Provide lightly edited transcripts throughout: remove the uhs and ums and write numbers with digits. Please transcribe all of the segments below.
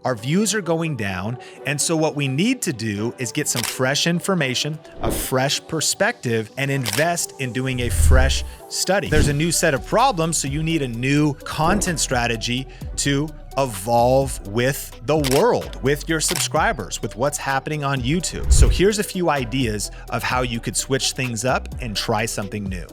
our views are going down. And so what we need to do is get some fresh information, a fresh perspective, and invest in doing a fresh study. There's a new set of problems, so you need a new content strategy to evolve with the world, with your subscribers, with what's happening on YouTube. So here's a few ideas of how you could switch things up and try something new.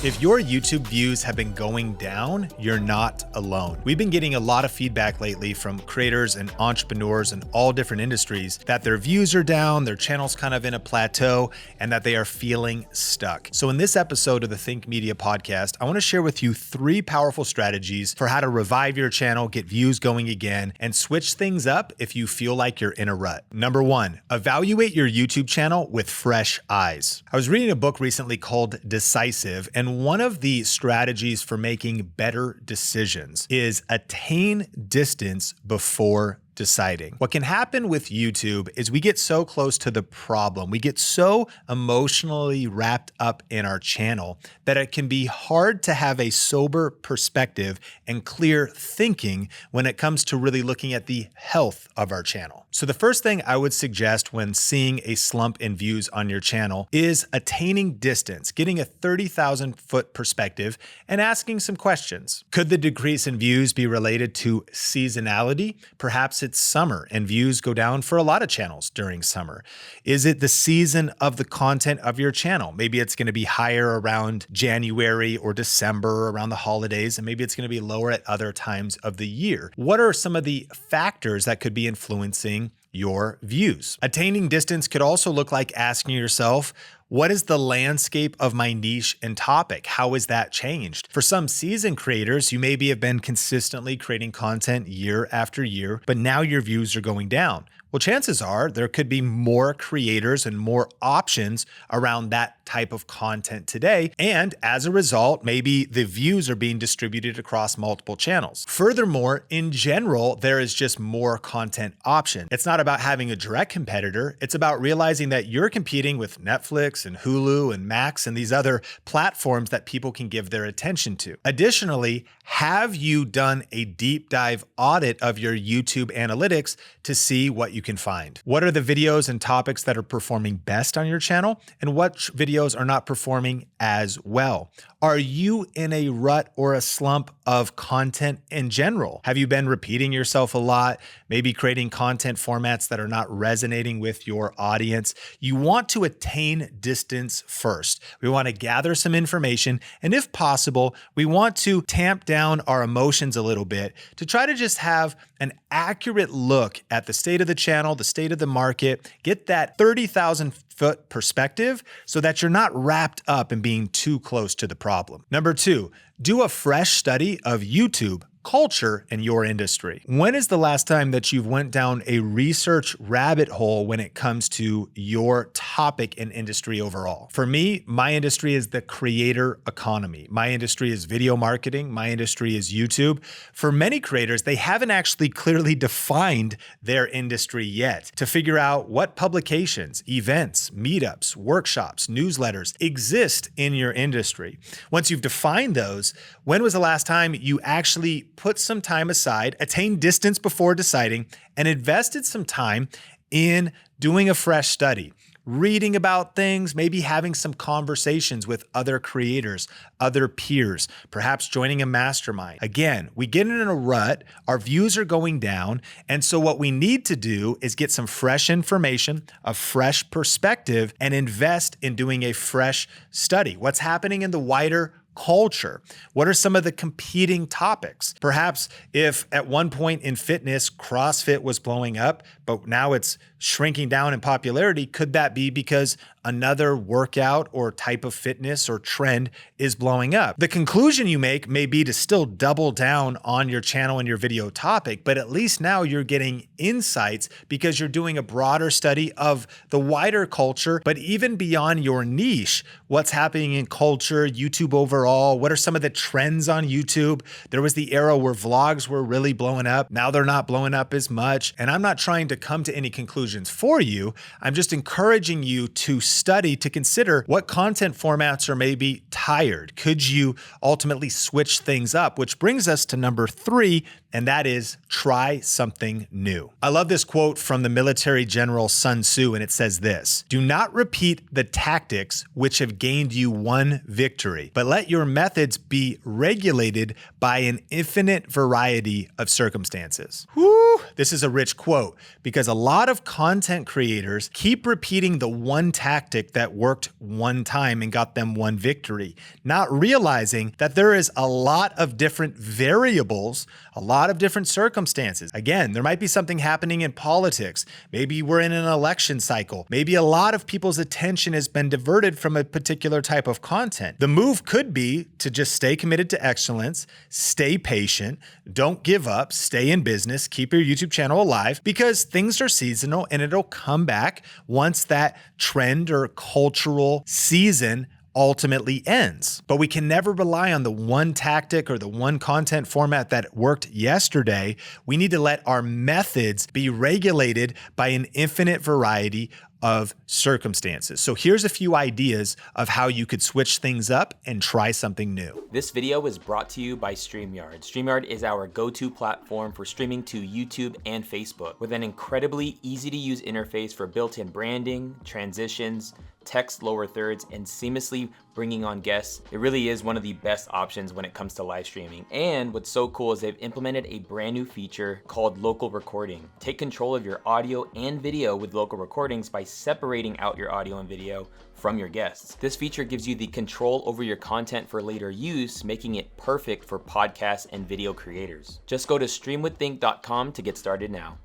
If your YouTube views have been going down, you're not alone. We've been getting a lot of feedback lately from creators and entrepreneurs in all different industries that their views are down, their channel's kind of in a plateau, and that they are feeling stuck. So in this episode of the Think Media podcast, I want to share with you 3 powerful strategies for how to revive your channel, get views going again, and switch things up if you feel like you're in a rut. Number 1, evaluate your YouTube channel with fresh eyes. I was reading a book recently called Decisive, and one of the strategies for making better decisions is attain distance before deciding. What can happen with YouTube is we get so close to the problem, we get so emotionally wrapped up in our channel that it can be hard to have a sober perspective and clear thinking when it comes to really looking at the health of our channel. So the first thing I would suggest when seeing a slump in views on your channel is attaining distance, getting a 30,000 foot perspective and asking some questions. Could the decrease in views be related to seasonality? Perhaps it's summer and views go down for a lot of channels during summer. Is it the season of the content of your channel? Maybe it's going to be higher around January or December around the holidays, and maybe it's going to be lower at other times of the year. What are some of the factors that could be influencing your views? Attaining distance could also look like asking yourself, what is the landscape of my niche and topic? How has that changed? For some seasoned creators, you maybe have been consistently creating content year after year, but now your views are going down. Well, chances are there could be more creators and more options around that type of content today. And as a result, maybe the views are being distributed across multiple channels. Furthermore, in general, there is just more content option. It's not about having a direct competitor. It's about realizing that you're competing with Netflix and Hulu and Max and these other platforms that people can give their attention to. Additionally, have you done a deep dive audit of your YouTube analytics to see what you can find? What are the videos and topics that are performing best on your channel, and what videos are not performing as well? Are you in a rut or a slump of content in general? Have you been repeating yourself a lot, maybe creating content formats that are not resonating with your audience? You want to attain distance first. We want to gather some information, and if possible, we want to tamp down our emotions a little bit to try to just have an accurate look at the state of the channel, the state of the market, get that 30,000 foot perspective so that you're not wrapped up in being too close to the problem. Number 2, do a fresh study of YouTube culture in your industry. When is the last time that you've went down a research rabbit hole when it comes to your topic and industry overall? For me, my industry is the creator economy. My industry is video marketing. My industry is YouTube. For many creators, they haven't actually clearly defined their industry yet to figure out what publications, events, meetups, workshops, newsletters exist in your industry. Once you've defined those, when was the last time you actually put some time aside, attained distance before deciding, and invested some time in doing a fresh study, reading about things, maybe having some conversations with other creators, other peers, perhaps joining a mastermind? Again, we get in a rut, our views are going down, and so what we need to do is get some fresh information, a fresh perspective, and invest in doing a fresh study. What's happening in the wider culture? What are some of the competing topics? Perhaps if at one point in fitness, CrossFit was blowing up, but now it's shrinking down in popularity, could that be because another workout or type of fitness or trend is blowing up? The conclusion you make may be to still double down on your channel and your video topic, but at least now you're getting insights because you're doing a broader study of the wider culture, but even beyond your niche, what's happening in culture, YouTube overall, what are some of the trends on YouTube? There was the era where vlogs were really blowing up. Now they're not blowing up as much. And I'm not trying to come to any conclusions for you. I'm just encouraging you to study to consider what content formats are maybe tired. Could you ultimately switch things up? Which brings us to number 3, and that is try something new. I love this quote from the military general Sun Tzu, and it says this: "Do not repeat the tactics which have gained you one victory, but let your methods be regulated by an infinite variety of circumstances." Whew, this is a rich quote because a lot of content creators keep repeating the one tactic that worked one time and got them one victory, not realizing that there is a lot of different variables, a lot of different circumstances. Again, there might be something happening in politics. Maybe we're in an election cycle. Maybe a lot of people's attention has been diverted from a particular type of content. The move could be to just stay committed to excellence, stay patient, don't give up, stay in business, keep your YouTube channel alive, because things are seasonal and it'll come back once that trend or cultural season ultimately ends. But we can never rely on the one tactic or the one content format that worked yesterday. We need to let our methods be regulated by an infinite variety of circumstances. So here's a few ideas of how you could switch things up and try something new. This video is brought to you by StreamYard. StreamYard is our go-to platform for streaming to YouTube and Facebook with an incredibly easy to use interface for built-in branding, transitions, text lower thirds, and seamlessly bringing on guests. It really is one of the best options when it comes to live streaming. And what's so cool is they've implemented a brand new feature called local recording. Take control of your audio and video with local recordings by separating out your audio and video from your guests. This feature gives you the control over your content for later use, making it perfect for podcasts and video creators. Just go to streamwiththink.com to get started now.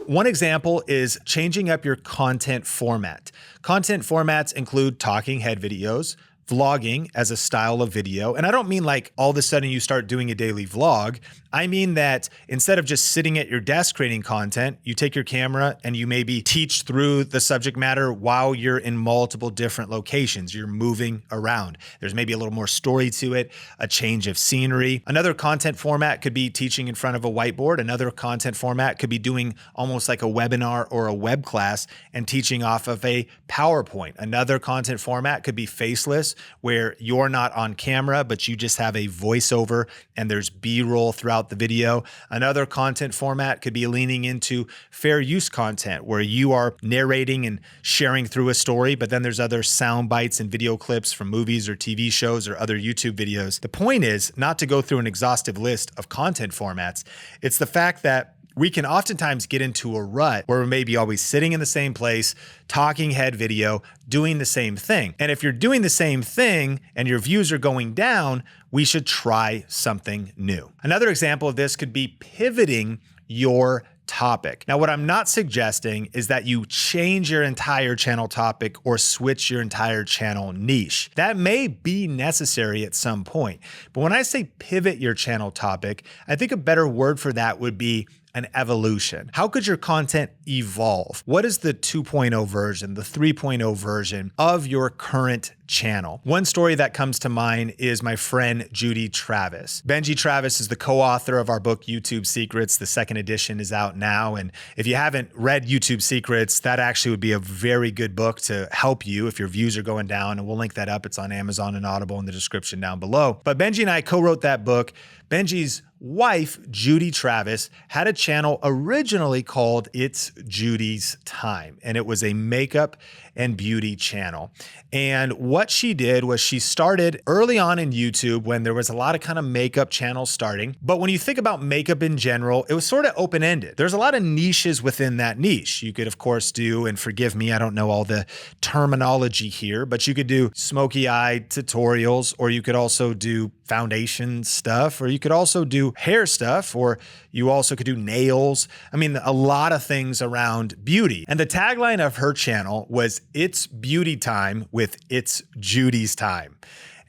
One example is changing up your content format. Content formats include talking head videos, vlogging as a style of video. And I don't mean like all of a sudden you start doing a daily vlog. I mean that instead of just sitting at your desk creating content, you take your camera and you maybe teach through the subject matter while you're in multiple different locations. You're moving around. There's maybe a little more story to it, a change of scenery. Another content format could be teaching in front of a whiteboard. Another content format could be doing almost like a webinar or a web class and teaching off of a PowerPoint. Another content format could be faceless, where you're not on camera, but you just have a voiceover and there's B-roll throughout the video. Another content format could be leaning into fair use content, where you are narrating and sharing through a story, but then there's other sound bites and video clips from movies or TV shows or other YouTube videos. The point is not to go through an exhaustive list of content formats. It's the fact that we can oftentimes get into a rut where we're maybe always sitting in the same place, talking head video, doing the same thing. And if you're doing the same thing and your views are going down, we should try something new. Another example of this could be pivoting your topic. Now, what I'm not suggesting is that you change your entire channel topic or switch your entire channel niche. That may be necessary at some point. But when I say pivot your channel topic, I think a better word for that would be an evolution. How could your content evolve? What is the 2.0 version, the 3.0 version of your current channel? One story that comes to mind is my friend Judy Travis. Benji Travis is the co-author of our book, YouTube Secrets. The second edition is out now. And if you haven't read YouTube Secrets, that actually would be a very good book to help you if your views are going down. And we'll link that up. It's on Amazon and Audible in the description down below. But Benji and I co-wrote that book. Benji's wife, Judy Travis, had a channel originally called It's Judy's Time, and it was a makeup and beauty channel. And what she did was she started early on in YouTube when there was a lot of kind of makeup channels starting. But when you think about makeup in general, it was sort of open-ended. There's a lot of niches within that niche. You could, of course, do, and forgive me, I don't know all the terminology here, but you could do smoky eye tutorials, or you could also do foundation stuff, or you could also do hair stuff, or you also could do nails. I mean, a lot of things around beauty. And the tagline of her channel was It's Beauty Time with It's Judy's Time.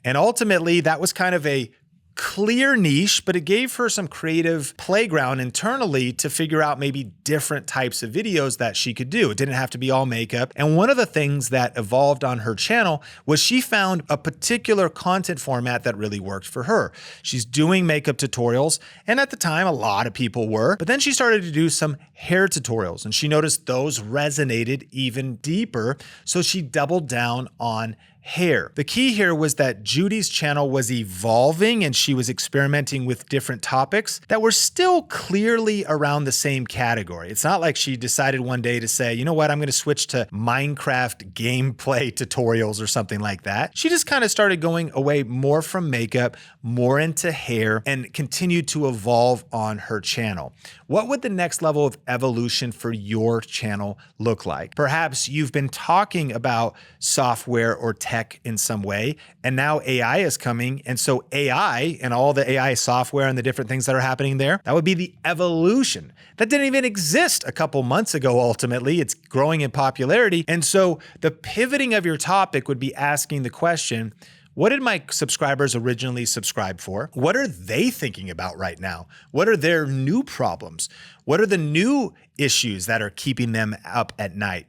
And ultimately, that was kind of a clear niche, but it gave her some creative playground internally to figure out maybe different types of videos that she could do. It didn't have to be all makeup. And one of the things that evolved on her channel was she found a particular content format that really worked for her. She's doing makeup tutorials, and at the time, a lot of people were, but then she started to do some hair tutorials, and she noticed those resonated even deeper, so she doubled down on hair. The key here was that Judy's channel was evolving and she was experimenting with different topics that were still clearly around the same category. It's not like she decided one day to say, you know what, I'm going to switch to Minecraft gameplay tutorials or something like that. She just kind of started going away more from makeup, more into hair, and continued to evolve on her channel. What would the next level of evolution for your channel look like? Perhaps you've been talking about software or tech in some way, and now AI is coming. And so AI and all the AI software and the different things that are happening there, that would be the evolution. That didn't even exist a couple months ago, ultimately. It's growing in popularity. And so the pivoting of your topic would be asking the question, what did my subscribers originally subscribe for? What are they thinking about right now? What are their new problems? What are the new issues that are keeping them up at night?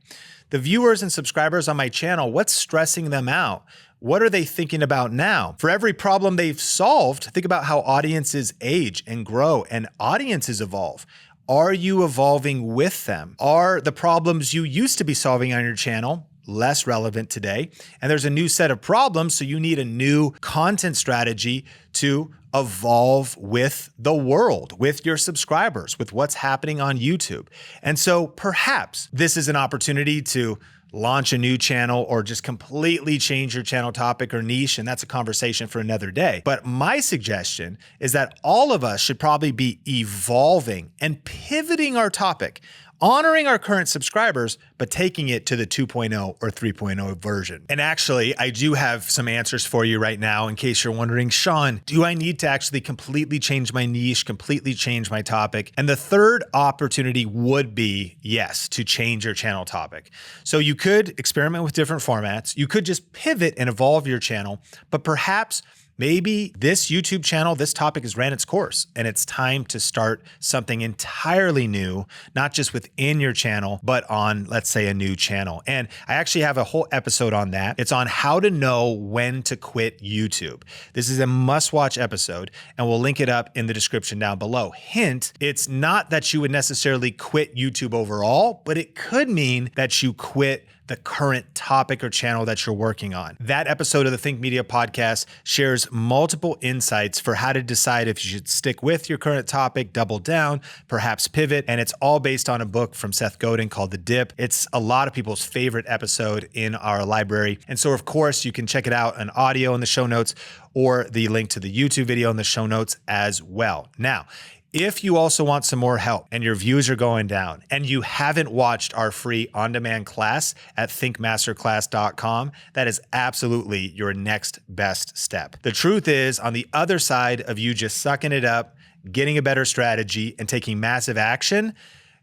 The viewers and subscribers on my channel, what's stressing them out? What are they thinking about now? For every problem they've solved, think about how audiences age and grow and audiences evolve. Are you evolving with them? Are the problems you used to be solving on your channel less relevant today? And there's a new set of problems, so you need a new content strategy to evolve with the world, with your subscribers, with what's happening on YouTube. And so perhaps this is an opportunity to launch a new channel or just completely change your channel topic or niche, and that's a conversation for another day. But my suggestion is that all of us should probably be evolving and pivoting our topic, honoring our current subscribers, but taking it to the 2.0 or 3.0 version. And actually, I do have some answers for you right now in case you're wondering, Sean, do I need to actually completely change my niche, completely change my topic? And the third opportunity would be, yes, to change your channel topic. So you could experiment with different formats. You could just pivot and evolve your channel, but perhaps maybe this YouTube channel, this topic has ran its course and it's time to start something entirely new, not just within your channel, but on, let's say, a new channel. And I actually have a whole episode on that. It's on how to know when to quit YouTube. This is a must-watch episode, and we'll link it up in the description down below. Hint, it's not that you would necessarily quit YouTube overall, but it could mean that you quit the current topic or channel that you're working on. That episode of the Think Media podcast shares multiple insights for how to decide if you should stick with your current topic, double down, perhaps pivot. And it's all based on a book from Seth Godin called The Dip. It's a lot of people's favorite episode in our library. And so, of course, you can check it out on audio in the show notes or the link to the YouTube video in the show notes as well. Now, if you also want some more help and your views are going down and you haven't watched our free on-demand class at thinkmasterclass.com, that is absolutely your next best step. The truth is, on the other side of you just sucking it up, getting a better strategy, and taking massive action,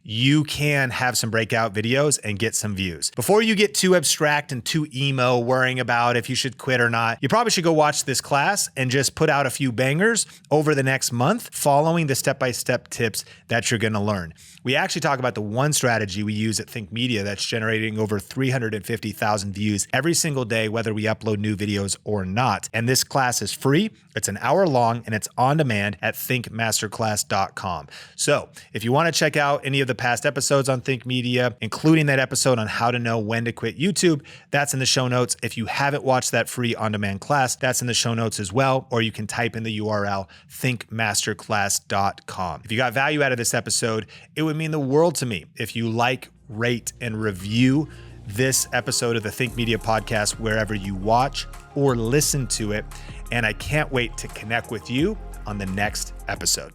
you can have some breakout videos and get some views. Before you get too abstract and too emo worrying about if you should quit or not, you probably should go watch this class and just put out a few bangers over the next month following the step-by-step tips that you're gonna learn. We actually talk about the one strategy we use at Think Media that's generating over 350,000 views every single day, whether we upload new videos or not. And this class is free, it's an hour long, and it's on demand at thinkmasterclass.com. So if you wanna check out any of the past episodes on Think Media, including that episode on how to know when to quit YouTube, that's in the show notes. If you haven't watched that free on-demand class, that's in the show notes as well, or you can type in the URL thinkmasterclass.com. If you got value out of this episode, it would mean the world to me if you like, rate, and review this episode of the Think Media podcast wherever you watch or listen to it. And I can't wait to connect with you on the next episode.